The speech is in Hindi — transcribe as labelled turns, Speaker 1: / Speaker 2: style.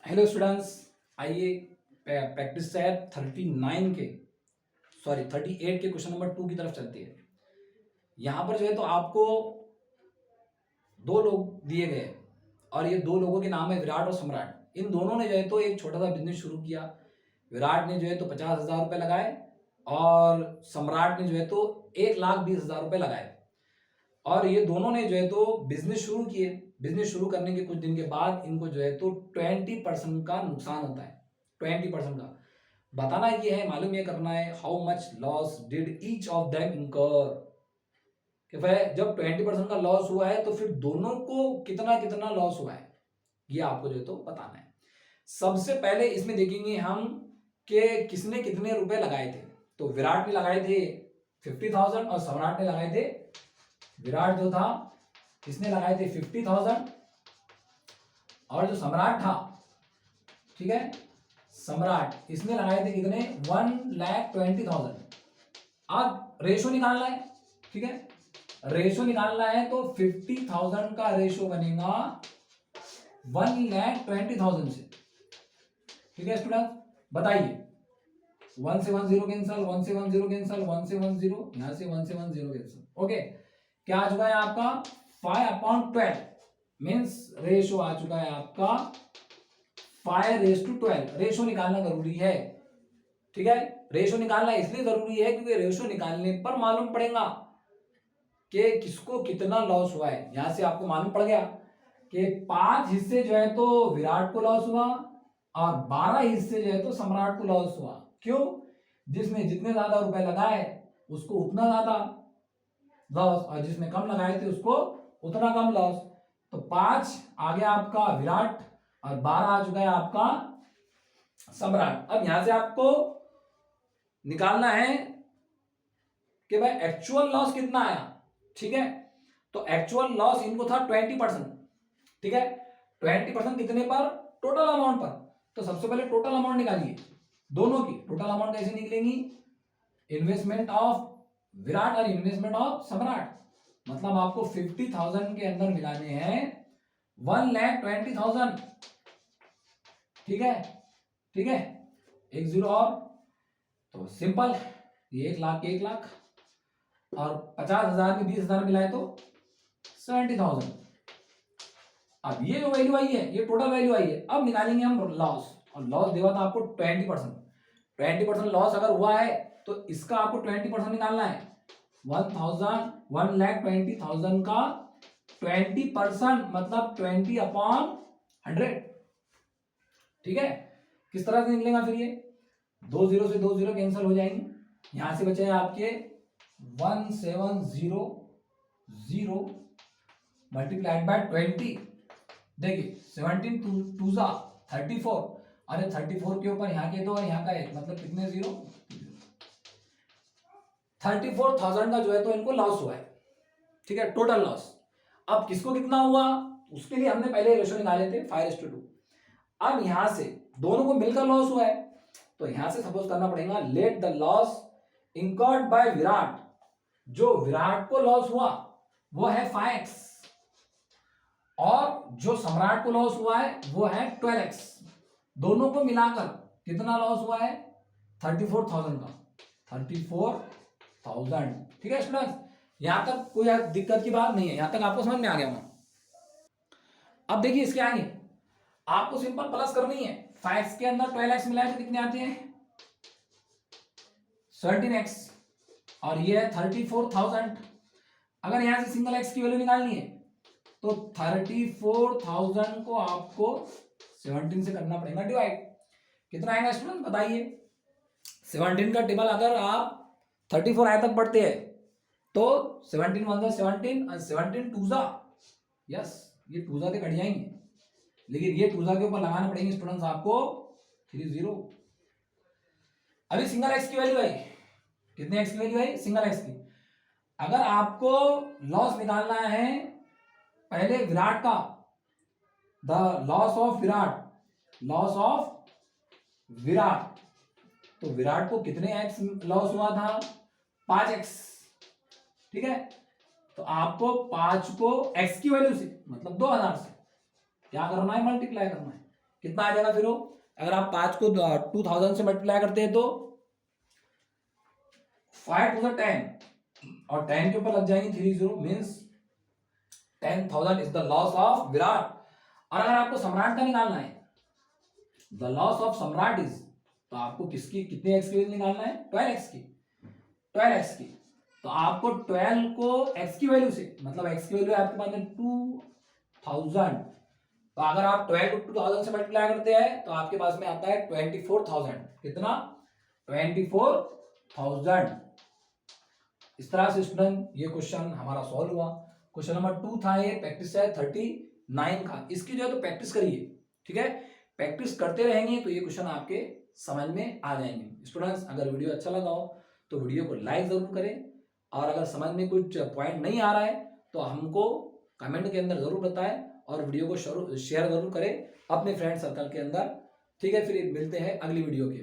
Speaker 1: हेलो स्टूडेंट्स, आइए प्रैक्टिस है 39 के 38 के क्वेश्चन नंबर 2 की तरफ चलती है। यहाँ पर जो है तो आपको दो लोग दिए गए हैं और ये दो लोगों के नाम है विराट और सम्राट। इन दोनों ने जो है तो एक छोटा सा बिजनेस शुरू किया। विराट ने जो है तो 50,000 रुपये लगाए और सम्राट ने जो है तो 1,20,000 रुपये लगाए। और ये दोनों ने जो है तो बिजनेस शुरू किए। बिजनेस शुरू करने के कुछ दिन के बाद इनको जो है तो 20% का नुकसान होता है। 20% का बताना ये है, मालूम ये करना है how much loss did each of them इंकर। कि भाई जब 20% का लॉस हुआ है तो फिर दोनों को कितना कितना लॉस हुआ है, ये आपको जो है तो बताना है। सबसे पहले इसमें देखेंगे हम कि किसने कितने रुपए लगाए थे। तो विराट ने लगाए थे 50,000 और सम्राट ने लगाए थे, विराट जो था इसने लगाए थे 50,000 और जो सम्राट था, ठीक है, सम्राट इसने लगाए थे कितने 1,20,000। अब रेशो निकालना है, ठीक है, रेशो निकालना है तो 50,000 का रेशो बनेगा 1,20,000 से। ठीक है स्टूडेंट, बताइए 1 से 1 0 कैंसल, 1 से 1 0 कैंसल, 1 से 1 0, यहां से 1 से 1 0 कैंसल। ओके, क्या आ चुका है आपका 5/12 मीन्स रेशो आ चुका है आपका 5:12। रेशो निकालना जरूरी है, ठीक है। रेशो निकालना इसलिए जरूरी है क्योंकि रेशो निकालने पर मालूम पड़ेगा कि किसको कितना लॉस हुआ है। यहां से आपको मालूम पड़ गया कि 5 हिस्से जो है तो विराट को लॉस हुआ और 12 हिस्से जो है तो सम्राट को लॉस हुआ। क्यों? जिसने जितने ज्यादा रुपए लगाए उसको उतना ज्यादा लॉस और जिसने कम लगाए थे उसको उतना कम लॉस। तो 5 आ गया आपका विराट और 12 आ चुका है आपका सम्राट। अब यहां से आपको निकालना है कि भाई एक्चुअल लॉस कितना आया, ठीक है। तो एक्चुअल लॉस इनको था 20%, ठीक है। 20% कितने पर? टोटल अमाउंट पर। तो सबसे पहले टोटल अमाउंट निकालिए दोनों की। टोटल अमाउंट कैसे निकलेंगी? इन्वेस्टमेंट ऑफ विराट और इन्वेस्टमेंट ऑफ सम्राट। मतलब आपको 50,000 के अंदर मिलाने हैं 1,20,000, ठीक है, ठीक है। एक जीरो और, तो सिंपल, ये 1 लाख के 1 लाख और 50,000 में 20,000 मिलाए तो 70,000। अब ये जो वैल्यू आई है ये टोटल वैल्यू आई है। अब निकालेंगे हम लॉस, और लॉस देगा था आपको 20%। 20% लॉस अगर हुआ है तो इसका आपको 20% निकालना है। 1,20,000 का 20% मतलब 20/100, ठीक है। किस तरह से निकलेगा फिर ये? 2 0 से 2 0 कैंसिल हो जाएंगे। यहां से बचे आपके 1,700 मल्टीप्लाइड बाय 20। देखिए 17 टू जा 34, अरे 34 के ऊपर यहाँ के 2 और यहाँ का 1 मतलब कितने जीरो? 34,000 का जो है तो इनको लॉस हुआ है, ठीक है, टोटल लॉस। अब किसको कितना हुआ उसके लिए हमने पहले रेशो निकाले थे 5:2। अब यहां से दोनों को मिलकर लॉस हुआ है तो यहां से सपोज करना पड़ेगा let the loss incurred by Virat. जो विराट को लॉस हुआ वो है 5x और जो सम्राट को लॉस हुआ है वो है 12x। दोनों को मिलाकर कितना लॉस हुआ है? 34,000 का, 34,000, ठीक है स्टूडेंट्स। यहां तक कोई दिक्कत की बात नहीं है, यहां तक आपको समझ में आ गया। अब देखिए इसके आगे आपको सिंपल प्लस करनी है। 5 के अंदर 12x मिलाए तो कितने आते हैं? 13x और ये है 34,000। अगर यहां से सिंगल x की वैल्यू निकालनी है तो 34,000 को आपको 17 से करना पड़ेगा डिवाइड। कितना आएगा स्टूडेंट बताइए? 17 का टेबल अगर आप 34 आए तक पढ़ते हैं तो 17 1 17 और 17 2 जा, यस ये 2 जा के कट जाएंगे, लेकिन ये 2 जा के ऊपर लगाना पड़ेंगे स्टूडेंट्स आपको 30। अभी सिंगल एक्स की वैल्यू आई, कितने एक्स की वैल्यू आई? सिंगल एक्स की। अगर आपको लॉस निकालना है पहले विराट का, the loss of Virat, loss of Virat, तो विराट को कितने एक्स लॉस हुआ था? 5x, ठीक है। तो आपको 5 को x की वैल्यू से मतलब 2,000 से क्या करना है? मल्टीप्लाई करना है। कितना आ जाएगा फिर वो, अगर आप 5 को 2000 से मल्टीप्लाई करते हैं तो 5 टू द 10 और 10 के ऊपर लग जाएंगे 30 means 10,000 is the loss of Virat. और अगर आपको सम्राट का निकालना है, द लॉस ऑफ सम्राट इज, तो आपको किसकी कितने एक्स की वैल्यू निकालना है, 12x की, 12x की। तो आपको 12 को x की वैल्यू से, मतलब x की वैल्यू आपके पास में 2000, तो अगर आप 12 को 2000 से मल्टीप्लाई करते हैं तो आपके पास में आता है 24,000। कितना, 24,000। इस तरह से स्टूडेंट ये क्वेश्चन हमारा सॉल्व हुआ। क्वेश्चन नंबर 2 था ये, प्रैक्टिस है 39 का। इसकी जो है तो प्रैक्टिस करिए, ठीक है, प्रैक्टिस करते रहेंगे तो ये क्वेश्चन आपके समझ में आ जाएंगे। स्टूडेंट्स अगर वीडियो अच्छा लगा हो तो वीडियो को लाइक जरूर करें, और अगर समझ में कुछ पॉइंट नहीं आ रहा है तो हमको कमेंट के अंदर जरूर बताएं, और वीडियो को शेयर जरूर करें अपने फ्रेंड सर्कल के अंदर। ठीक है, फिर मिलते हैं अगली वीडियो के।